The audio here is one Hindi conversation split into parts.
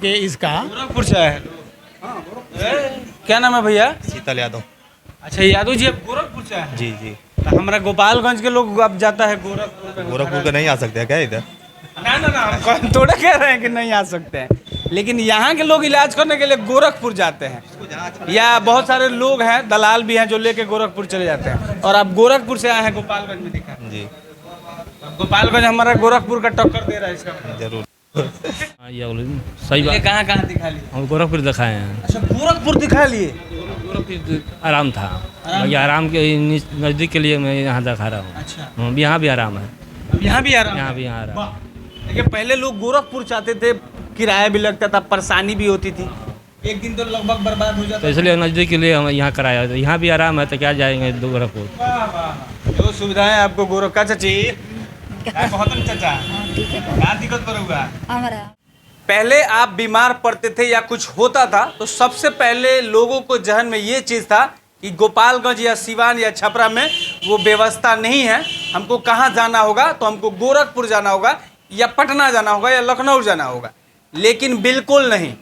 कि इसका गोरखपुर से आए हैं। क्या नाम है भैया? शीतल यादव। अच्छा यादव जी, अब गोरखपुर से आए हैं। जी जी। तो हमारा गोपालगंज के लोग अब जाता है गोरखपुर पे। गोरखपुर के नहीं आ सकते हैं क्या इधर? ना ना ना, हम थोड़ा कह रहे हैं कि नहीं आ सकते हैं, लेकिन यहाँ के लोग इलाज करने के लिए गोरखपुर जाते हैं। या बहुत सारे लोग हैं, दलाल भी हैं जो लेके गोरखपुर चले जाते हैं। और आप गोरखपुर से आए हैं, गोपालगंज में दिखा। जी गोपालगंज हमारा गोरखपुर का टक्कर दे रहा है इसका। जरूर। हाँ, ये बोले सही ये बात। कहाँ कहाँ दिखा लिए? हम गोरखपुर दिखाए हैं। अच्छा, गोरखपुर दिखा लिए। गोरखपुर आराम था, बाकी आराम के नज़दीक के लिए मैं यहाँ दिखा रहा हूँ। अच्छा, यहाँ भी आराम है, अब यहाँ भी आ रहा यहाँ भी यहाँ आराम है। देखिए, पहले लोग गोरखपुर चाहते थे, किराया भी लगता था, परेशानी भी होती थी, एक दिन तो लगभग बर्बाद हो जाता तो इसलिए नज़दीक के लिए हम यहाँ कराया, तो यहाँ भी आराम है, तो क्या जाएंगे गोरखपुर। वाह वाह वाह। जो सुविधाएं आपको गोरख का चाची बहुत चाचा क्या दिक्कत पर हुआ? हमारा पहले आप बीमार पड़ते थे या कुछ होता था तो सबसे पहले लोगों को जहन में ये चीज़ था कि गोपालगंज या सिवान या छपरा में वो व्यवस्था नहीं है, हमको कहाँ जाना होगा, तो हमको गोरखपुर जाना होगा या पटना जाना होगा या लखनऊ जाना होगा। लेकिन बिल्कुल नहीं,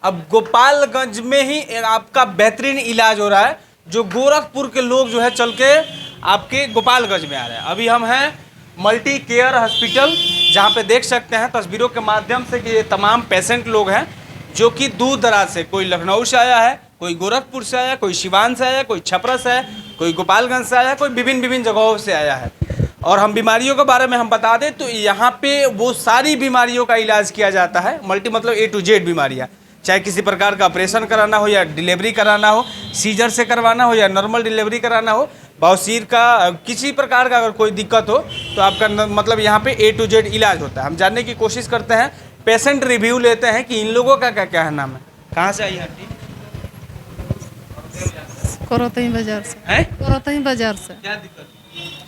अब गोपालगंज में ही आपका बेहतरीन इलाज हो रहा है, जो गोरखपुर के लोग जो है चल के आपके गोपालगंज में आ रहे हैं। अभी हम हैं मल्टी केयर हॉस्पिटल, जहाँ पे देख सकते हैं तस्वीरों के माध्यम से कि ये तमाम पेशेंट लोग हैं जो कि दूर दराज से, कोई लखनऊ से आया है, कोई गोरखपुर से आया, कोई सिवान से आया, कोई छपरा से आया, कोई गोपालगंज से आया, कोई विभिन्न जगहों से आया है। और हम बीमारियों के बारे में हम बता दें तो यहाँ पे वो सारी बीमारियों का इलाज किया जाता है। मल्टी मतलब A to Z बीमारियाँ, चाहे किसी प्रकार का ऑपरेशन कराना हो या डिलीवरी कराना हो, सीजर से करवाना हो या नॉर्मल डिलीवरी कराना हो, बवासीर का किसी प्रकार का अगर कोई दिक्कत हो तो आपका मतलब यहाँ पे A to Z इलाज होता है। हम जानने की कोशिश करते हैं, पेशेंट रिव्यू लेते हैं कि इन लोगों का क्या क्या है नाम है। कहाँ से आई है आंटी? करतई बाजार से हैं? करतई बाजार से क्या दिक्कत?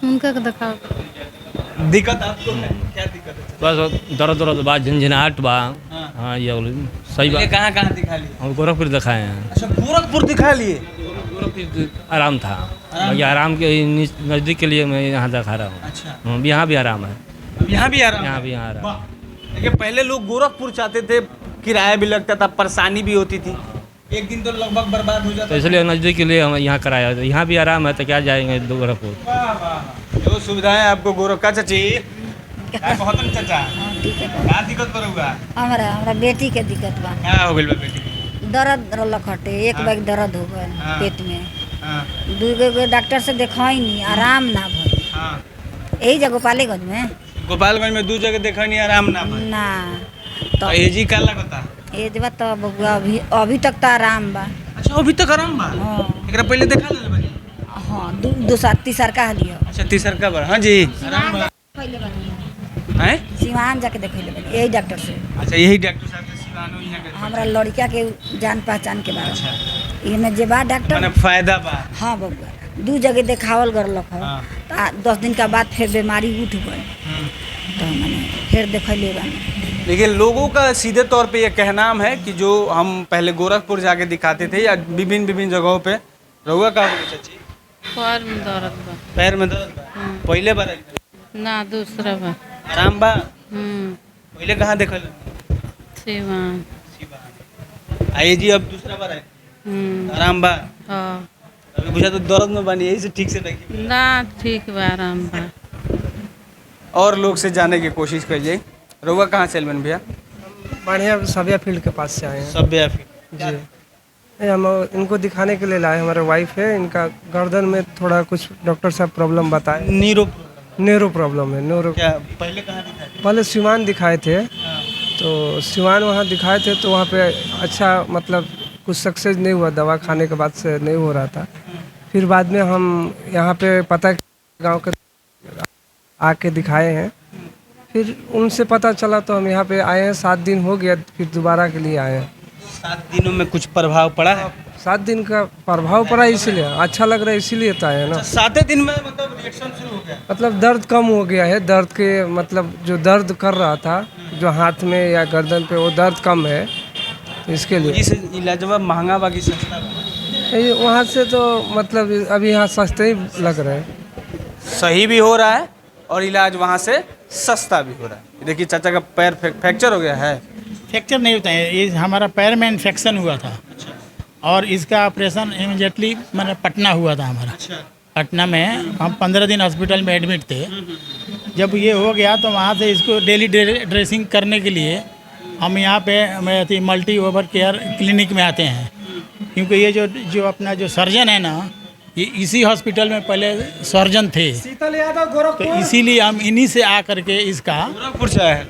उनका के दिखाओ। दिक्कत आपको है? क्या दिक्कत है? बस दर्द बा, झंझनाहट बा। हाँ। हाँ, ये बोले सही ये बात। कहाँ कहाँ दिखा लिए? हम गोरखपुर दिखाए हैं। अच्छा, गोरखपुर दिखा लिए। गोरखपुर आराम था, बाकी आराम के नज़दीक के लिए मैं यहाँ दिखा रहा हूँ। अच्छा, यहाँ भी आराम है, अब यहाँ भी आ रहा यहाँ भी यहाँ आराम है। वाह। देखिए, पहले लोग गोरखपुर चाहते थे, किराया भी लगता था, परेशानी भी होती थी, एक दिन तो लगभग बर्बाद हो जाता तो इसलिए नज़दीक के लिए हम यहाँ कराया, तो यहाँ भी आराम है, तो क्या जाएंगे गोरखपुर। वाह वाह वाह। जो सुविधाएं आपको गोरख का चाची बहुत चाचा क्या दिक्कत पर हुआ? हमारा बेटी के दिक्कत बा, क्या हो गइल बा बेटी के? दर्द रहलक हटे, एक हाँ। बैग दर्द हो गए हाँ। पेट में, हाँ दूगो डॉक्टर से दिखाई नहीं, आराम ना भइल। हाँ। यही जगह गोपालगंज में गोपालगंज में 2 जगह देखा नहीं, आराम ना भइल। ना तो तो एजी का लगता? एज बा तो बबुआ अभी तक तो आराम बा। अच्छा, अभी तक आराम बा? हाँ एकरा पहले देखा ले बनी? हाँ, दूसरा तीसर का लियो अच्छा, तीसर का बार। हाँ जी, आराम बा हैं? सिवान जाके देखैले बनी यही डॉक्टर से। अच्छा, यही डॉक्टर साहब के सिवानो यहाँ के। हमरा लड़का के जान पहचान के बाद अच्छा, इमे जे बा डॉक्टर। माने फायदा बा। हाँ बबुआ, 2 जगह देखावल करलक है, हाँ। तो 10 दिन के बाद फिर बीमारी उठ गई, तो मैंने फिर देखैले बानी। देखिए, लोगों का सीधे तौर पे ये कहना है कि जो हम पहले गोरखपुर जाके दिखाते थे या विभिन्न जगहों पे, रहुआ का बोले चाची? पैर में दर्द बा। पैर में दर्द बा? पहले बार आइल? ना दूसरा बा। आराम बा? हम्म, पहले कहाँ देखल? सिवान। आइए जी, अब दूसरा बार आए, आराम बा? हाँ, अभी बुझा तो दर्द में बनी, यही से ठीक से देखिए। ना ठीक बा, आराम बा। और लोग से जाने की कोशिश करिए। रहुआ कहाँ से बन भैया? बढ़िया सबिया फील्ड के पास से आए हैं सब जी। ये हम इनको दिखाने के लिए लाए, हमारे वाइफ है, इनका गर्दन में थोड़ा कुछ डॉक्टर साहब प्रॉब्लम बताए, न्यूरो प्रॉब्लम है। न्यूरो क्या पहले कहाँ दिखाए? पहले सिवान दिखाए थे, हाँ। तो सिवान वहाँ दिखाए थे, तो वहाँ पे अच्छा मतलब कुछ सक्सेस नहीं हुआ, दवा खाने के बाद से नहीं हो रहा था। फिर बाद में हम यहाँ पे पता गांव के आके दिखाए हैं, फिर उनसे पता चला तो हम यहाँ पे आए हैं। 7 दिन हो गया, फिर दोबारा के लिए आए हैं। 7 दिनों में कुछ प्रभाव पड़ा है? 7 दिन का प्रभाव पड़ा, इसीलिए अच्छा लग रहा है, इसीलिए तो आए ना। 7 दिन में मतलब रिएक्शन शुरू हो गया? मतलब दर्द कम हो गया है, दर्द के मतलब जो दर्द कर रहा था जो हाथ में या गर्दन पे, वो दर्द कम है, तो इसके लिए। इस इलाज में महंगा बाकी सस्ता बा? वहाँ से तो मतलब अभी यहाँ सस्ते ही लग रहे हैं। सही भी हो रहा है और इलाज वहाँ से सस्ता भी हो रहा है। देखिए, चाचा का पैर फ्रैक्चर हो गया है, फ्रैक्चर नहीं होता है, ये हमारा पैर में इन्फेक्शन हुआ था और इसका ऑपरेशन इमीडिएटली मैंने पटना हुआ था हमारा। पटना में हम 15 दिन हॉस्पिटल में एडमिट थे। जब ये हो गया तो वहाँ से इसको डेली ड्रेसिंग करने के लिए हम यहाँ पे मल्टी ओवर केयर क्लिनिक में आते हैं, क्योंकि ये जो अपना जो सर्जन है ना, ये इसी हॉस्पिटल में पहले सर्जन थे, तो इसीलिए हम इन्हीं से आ करके इसका गोरखपुर से आए हैं।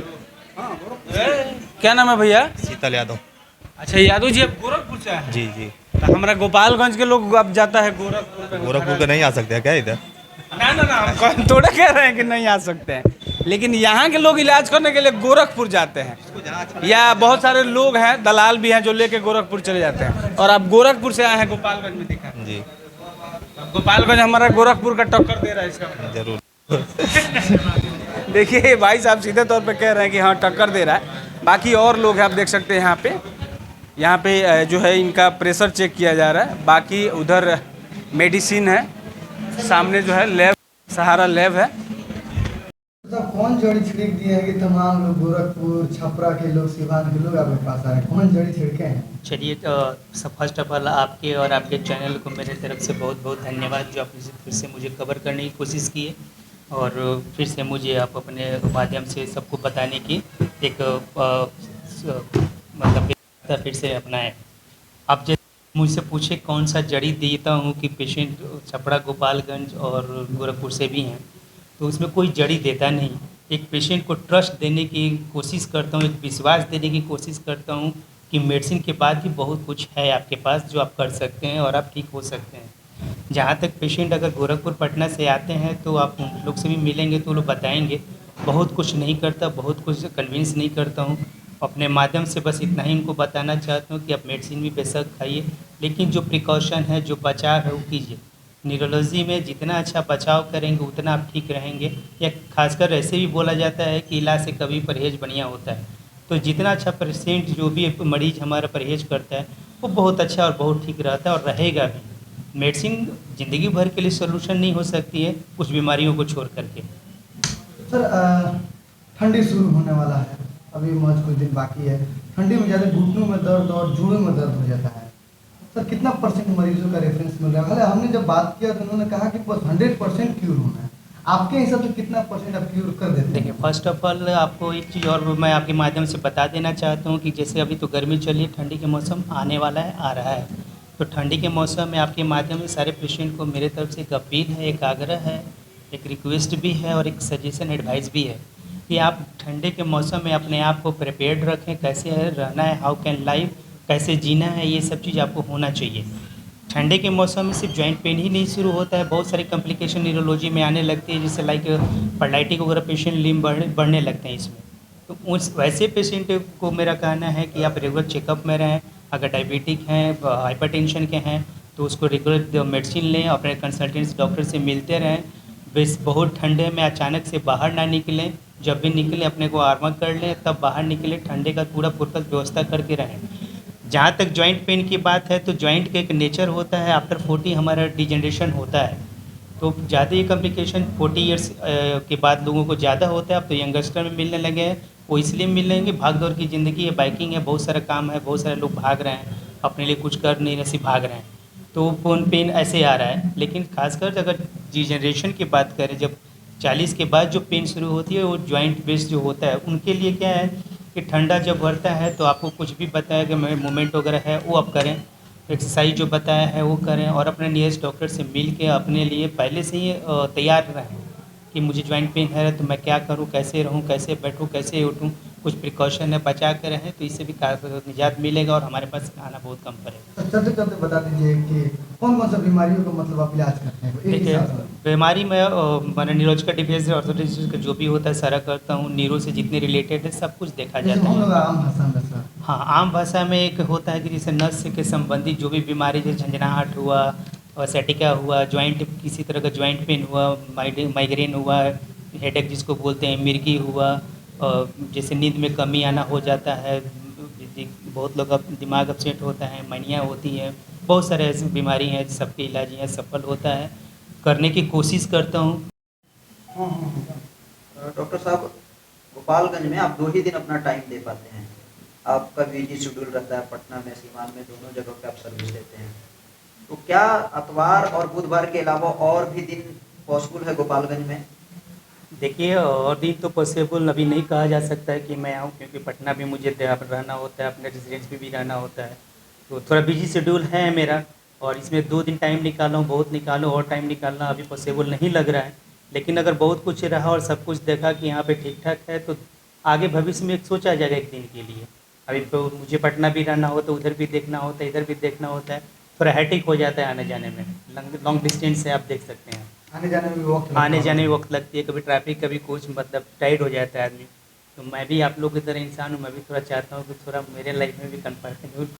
क्या नाम है भैया? शीतल यादव। अच्छा यादव जी, अब गोरखपुर से आए हैं। जी जी। तो हमारा गोपालगंज के लोग अब जाता है गोरखपुर। गोरखपुर के नहीं आ सकते हैं क्या इधर? ना हम थोड़े कह रहे हैं कि नहीं आ सकते हैं, लेकिन यहाँ के लोग इलाज करने के लिए गोरखपुर जाते हैं, या बहुत सारे लोग हैं, दलाल भी हैं जो लेके गोरखपुर चले जाते हैं। और आप गोरखपुर से आए हैं गोपालगंज में दिखा। जी गोपालगंज हमारा गोरखपुर का टक्कर दे रहा है इसका मतलब। जरूर। देखिए भाई साहब सीधे तौर पे कह रहे हैं कि हाँ टक्कर दे रहा है। बाकी और लोग हैं, आप देख सकते हैं यहाँ पे जो है इनका प्रेशर चेक किया जा रहा है। बाकी उधर मेडिसिन है, सामने जो है लैब, सहारा लैब है। तो कौन जड़ी छिड़क दिए हैं कि तमाम लोग गोरखपुर छपरा के लोग, सिवान के लोग आपके पास आए? कौन जड़ी छिड़के हैं? चलिए, फर्स्ट ऑफ ऑल आपके और आपके चैनल को मेरे तरफ से बहुत बहुत धन्यवाद, जो आपने फिर से मुझे कवर करने की कोशिश की है और फिर से मुझे आप अपने माध्यम से सबको बताने की एक मतलब फिर से अपनाएं। आप जैसे मुझसे पूछे कौन सा जड़ी देता हूँ कि पेशेंट छपरा, गोपालगंज और गोरखपुर से भी हैं, तो उसमें कोई जड़ी देता नहीं। एक पेशेंट को ट्रस्ट देने की कोशिश करता हूँ, एक विश्वास देने की कोशिश करता हूँ कि मेडिसिन के बाद भी बहुत कुछ है आपके पास जो आप कर सकते हैं और आप ठीक हो सकते हैं। जहाँ तक पेशेंट अगर गोरखपुर पटना से आते हैं तो आप उन लोग से भी मिलेंगे तो वो लोग बताएंगे, बहुत कुछ नहीं करता, बहुत कुछ कन्विंस नहीं करता हूँ। अपने माध्यम से बस इतना ही इनको बताना चाहता हूँ कि आप मेडिसिन भी बेशक खाइए, लेकिन जो प्रिकॉशन है, जो बचाव है वो कीजिए। न्यूरोलॉजी में जितना अच्छा बचाव करेंगे उतना आप ठीक रहेंगे, या खासकर ऐसे भी बोला जाता है कि इलाज से कभी परहेज बढ़िया होता है। तो जितना अच्छा पेशेंट, जो भी मरीज़ हमारा परहेज करता है वो बहुत अच्छा और बहुत ठीक रहता है और रहेगा भी। मेडिसिन ज़िंदगी भर के लिए सोल्यूशन नहीं हो सकती है, कुछ बीमारियों को छोड़ करके। सर ठंडी शुरू होने वाला है, अभी महज कुछ दिन बाकी है। ठंडी में ज़्यादा घुटनों में दर्द और जोड़ों में दर्द हो जाता है। सर कितना परसेंट मरीजों का रेफरेंस मिल रहा है? हमने जब बात किया तो उन्होंने कहा कि 100% क्यूर होना है। आपके हिसाब से कितना परसेंट आप क्यूर कर देते हैं? देखिए, फर्स्ट ऑफ ऑल आपको एक चीज़ और मैं आपके माध्यम से बता देना चाहता हूँ कि जैसे अभी तो गर्मी चली है, ठंडी के मौसम आने वाला है, आ रहा है। तो ठंडी के मौसम में आपके माध्यम से सारे पेशेंट को मेरे तरफ से एक अपील है, एक आग्रह है, एक रिक्वेस्ट भी है और एक सजेशन एडवाइस भी है कि आप ठंडे के मौसम में अपने आप को प्रिपेयर्ड रखें। कैसे रहना है, हाउ कैन लाइफ, कैसे जीना है, ये सब चीज़ आपको होना चाहिए। ठंडे के मौसम में सिर्फ जॉइंट पेन ही नहीं शुरू होता है, बहुत सारी कॉम्प्लिकेशन न्यूरोलॉजी में आने लगती है, जैसे लाइक पैरालिटिक वगैरह पेशेंट लिम्ब बढ़ने लगते हैं इसमें। तो उस वैसे पेशेंट को मेरा कहना है कि आप रेगुलर चेकअप में रहें। अगर डायबिटिक हैं, हाइपरटेंशन के हैं, तो उसको रेगुलर मेडिसिन लें, अपने कंसल्टेंट डॉक्टर से मिलते रहें। बस बहुत ठंडे में अचानक से बाहर ना निकलें, जब भी निकलें अपने को आराम कर लें, तब बाहर निकलें। ठंडे का पूरा व्यवस्था करके रहें। जहाँ तक जॉइंट पेन की बात है, तो जॉइंट का एक नेचर होता है, आफ्टर 40 हमारा डिजेनरेशन होता है, तो ज़्यादा ये कॉम्प्लिकेशन 40 ईयर्स के बाद लोगों को ज़्यादा होता है। अब तो यंगस्टर में मिलने लगे हैं, वो इसलिए मिल रहे हैं कि भाग दौड़ की ज़िंदगी है, बाइकिंग है, बहुत सारा काम है, बहुत सारे लोग भाग रहे हैं, अपने लिए कुछ कर नहीं रहे, सिर्फ भाग रहे हैं, तो फोन पेन ऐसे आ रहा है। लेकिन खासकर अगर डिजेनरेशन की बात करें, जब 40 के बाद जो पेन शुरू होती है वो जॉइंट बेस्ड जो होता है, उनके लिए क्या है कि ठंडा जब बढ़ता है तो आपको कुछ भी बताया कि मूवमेंट वगैरह है वो आप करें, एक्सरसाइज जो बताया है वो करें, और अपने नियरेस्ट डॉक्टर से मिल के अपने लिए पहले से ही तैयार रहें कि मुझे जॉइंट पेन है तो मैं क्या करूं, कैसे रहूं, कैसे बैठूं, कैसे उठूं, कुछ प्रिकॉशन है, बचा के रहें, तो इससे भी निजात मिलेगा और हमारे पास आना बहुत कम पड़ेगा। चलते चलते बता दीजिए कि कौन कौन सा बीमारियों का मतलब आप इलाज करते हैं? देखिए, बीमारी में मैंने न्यूरोलॉजिकल डिफेंस ऑर्थोडिस का जो भी होता है सारा करता हूँ। न्यूरो से जितने रिलेटेड है सब कुछ देखा जाता है। आम भाषा में सर, हाँ, आम भाषा में एक होता है कि जैसे नस के संबंधित जो भी बीमारी, जैसे झंझनाहट हुआ और सैटिका हुआ, जॉइंट किसी तरह का जॉइंट पेन हुआ, माइग्रेन हुआ, हेडेक जिसको बोलते हैं, मिर्गी हुआ, जैसे नींद में कमी आना हो जाता है, बहुत लोग दिमाग अपसेट होता है, मनिया होती है, बहुत सारे ऐसी बीमारी हैं, सबके इलाज यहाँ सफल होता है, करने की कोशिश करता हूँ। डॉक्टर साहब, गोपालगंज में आप 2 ही दिन अपना टाइम दे पाते हैं, आपका बिजी शेड्यूल रहता है, पटना में सीवान में दोनों जगह पे आप सर्विस देते हैं, तो क्या इतवार और बुधवार के अलावा और भी दिन पॉसिबल है गोपालगंज में? देखिए, और दिन तो पॉसिबल अभी नहीं कहा जा सकता है कि मैं आऊँ, क्योंकि पटना भी मुझे रहना होता है, अपने रेजिडेंस पे भी रहना होता है, तो थोड़ा बिजी शेड्यूल है मेरा, और इसमें 2 दिन टाइम निकाला हूँ, बहुत निकालो, और टाइम निकालना अभी पॉसिबल नहीं लग रहा है। लेकिन अगर बहुत कुछ रहा और सब कुछ देखा कि यहाँ पे ठीक ठाक है, तो आगे भविष्य में एक सोचा जाएगा एक दिन के लिए। अभी तो मुझे पटना भी रहना होता है, उधर भी देखना होता है, इधर भी देखना होता है, थोड़ा हैटिक हो जाता है आने जाने में। लॉन्ग डिस्टेंस से आप देख सकते हैं, आने जाने में भी वक्त लगता आने जाने में होगा। वक्त लगती है, कभी ट्रैफिक, कभी कुछ, मतलब टाइट हो जाता है आदमी। तो मैं भी आप लोग की तरह इंसान हूँ, मैं भी थोड़ा चाहता हूँ कि थोड़ा मेरे लाइफ में भी कंफर्टेबल